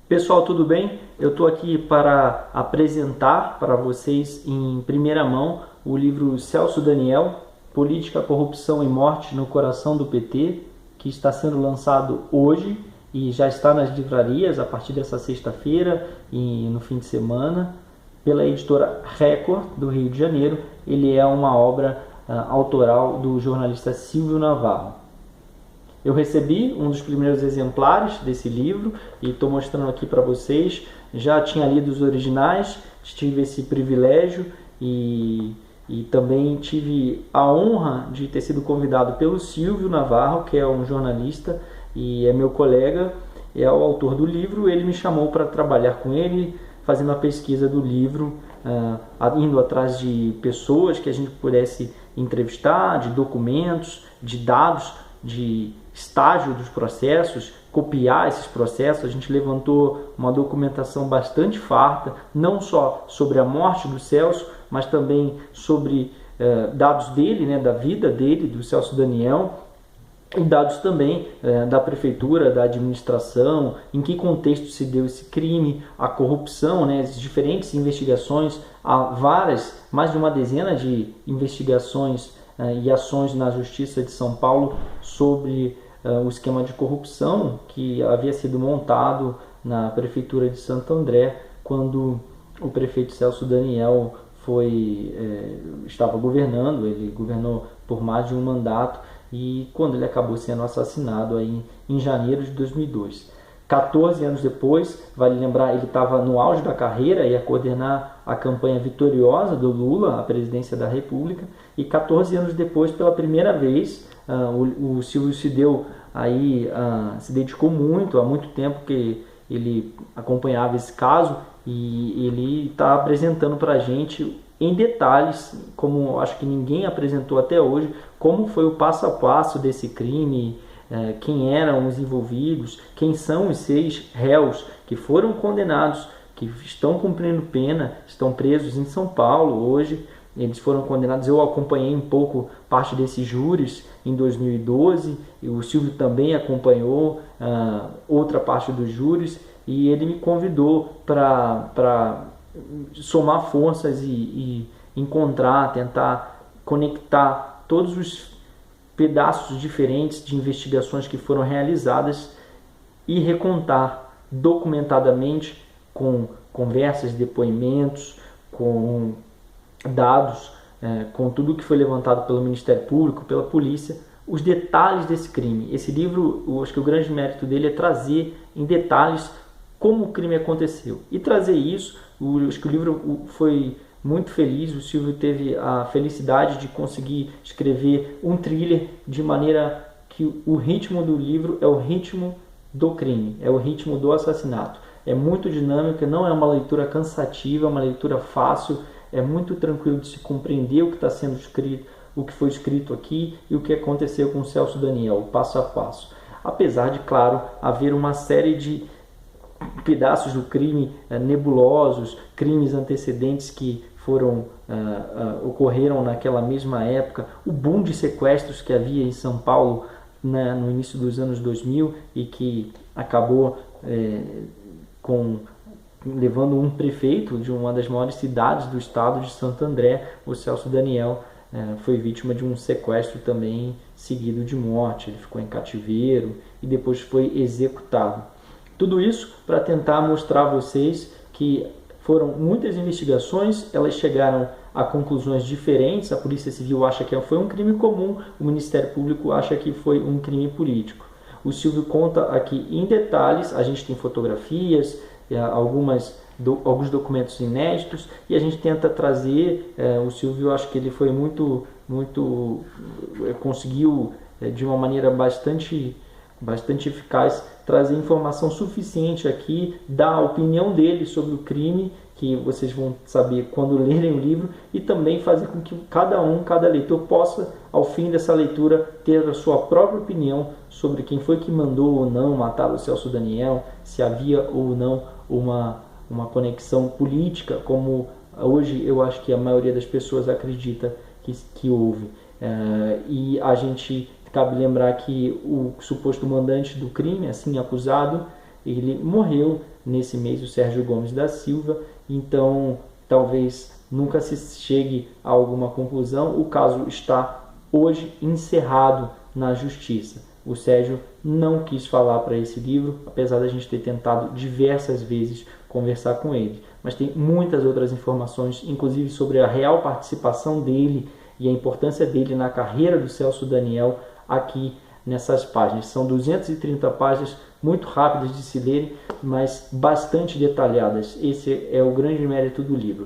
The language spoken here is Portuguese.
Pessoal, tudo bem? Eu estou aqui para apresentar para vocês em primeira mão o livro Celso Daniel, Política, Corrupção e Morte no Coração do PT, que está sendo lançado hoje e já está nas livrarias a partir dessa sexta-feira e no fim de semana, pela editora Record, do Rio de Janeiro. Ele é uma obra autoral do jornalista Silvio Navarro. Eu recebi um dos primeiros exemplares desse livro e estou mostrando aqui para vocês. Já tinha lido os originais, tive esse privilégio e também tive a honra de ter sido convidado pelo Silvio Navarro, que é um jornalista e é meu colega, é o autor do livro. Ele me chamou para trabalhar com ele, fazendo a pesquisa do livro, indo atrás de pessoas que a gente pudesse entrevistar, de documentos, de dados, de estágio dos processos, copiar esses processos. A gente levantou uma documentação bastante farta, não só sobre a morte do Celso, mas também sobre dados dele, da vida dele, do Celso Daniel, e dados também da prefeitura, da administração, em que contexto se deu esse crime, a corrupção, as diferentes investigações, há várias, mais de uma dezena de investigações e ações na Justiça de São Paulo sobre o esquema de corrupção que havia sido montado na Prefeitura de Santo André, quando o prefeito Celso Daniel estava governando. Ele governou por mais de um mandato e quando ele acabou sendo assassinado aí em janeiro de 2002. 14 anos depois, vale lembrar, ele estava no auge da carreira, ia coordenar a campanha vitoriosa do Lula à presidência da República, e 14 anos depois, pela primeira vez, o Silvio se dedicou muito, há muito tempo que ele acompanhava esse caso, e ele está apresentando para a gente em detalhes, como acho que ninguém apresentou até hoje, como foi o passo a passo desse crime, quem eram os envolvidos, quem são os 6 réus que foram condenados, que estão cumprindo pena, estão presos em São Paulo hoje. Eles foram condenados. Eu acompanhei um pouco parte desses júris em 2012, e o Silvio também acompanhou outra parte dos júris, e ele me convidou para somar forças e encontrar, tentar conectar todos os pedaços diferentes de investigações que foram realizadas e recontar documentadamente, com conversas, depoimentos, com dados, com tudo que foi levantado pelo Ministério Público, pela polícia, os detalhes desse crime. Esse livro, acho que o grande mérito dele é trazer em detalhes como o crime aconteceu. E trazer isso, acho que o livro foi muito feliz. O Silvio teve a felicidade de conseguir escrever um thriller de maneira que o ritmo do livro é o ritmo do crime, é o ritmo do assassinato. É muito dinâmica, não é uma leitura cansativa, é uma leitura fácil, é muito tranquilo de se compreender o que está sendo escrito, o que foi escrito aqui e o que aconteceu com o Celso Daniel, o passo a passo. Apesar de, claro, haver uma série de pedaços do crime nebulosos, crimes antecedentes que ocorreram naquela mesma época, o boom de sequestros que havia em São Paulo no início dos anos 2000 e que acabou levando um prefeito de uma das maiores cidades do estado de Santo André, o Celso Daniel, foi vítima de um sequestro também seguido de morte. Ele ficou em cativeiro e depois foi executado. Tudo isso para tentar mostrar a vocês que foram muitas investigações, elas chegaram a conclusões diferentes. A Polícia Civil acha que foi um crime comum, o Ministério Público acha que foi um crime político. O Silvio conta aqui em detalhes, a gente tem fotografias, alguns documentos inéditos, e a gente tenta trazer, o Silvio, acho que ele foi conseguiu de uma maneira bastante eficaz trazer informação suficiente aqui, dar a opinião dele sobre o crime, que vocês vão saber quando lerem o livro, e também fazer com que cada leitor possa, ao fim dessa leitura, ter a sua própria opinião sobre quem foi que mandou ou não matar o Celso Daniel, se havia ou não uma conexão política, como hoje eu acho que a maioria das pessoas acredita que houve. E a gente cabe lembrar que o suposto mandante do crime, assim acusado, ele morreu nesse mês, o Sérgio Gomes da Silva, então talvez nunca se chegue a alguma conclusão. O caso está hoje encerrado na justiça. O Sérgio não quis falar para esse livro, apesar da gente ter tentado diversas vezes conversar com ele. Mas tem muitas outras informações, inclusive sobre a real participação dele e a importância dele na carreira do Celso Daniel aqui nessas páginas. São 230 páginas, muito rápidas de se lerem, mas bastante detalhadas. Esse é o grande mérito do livro.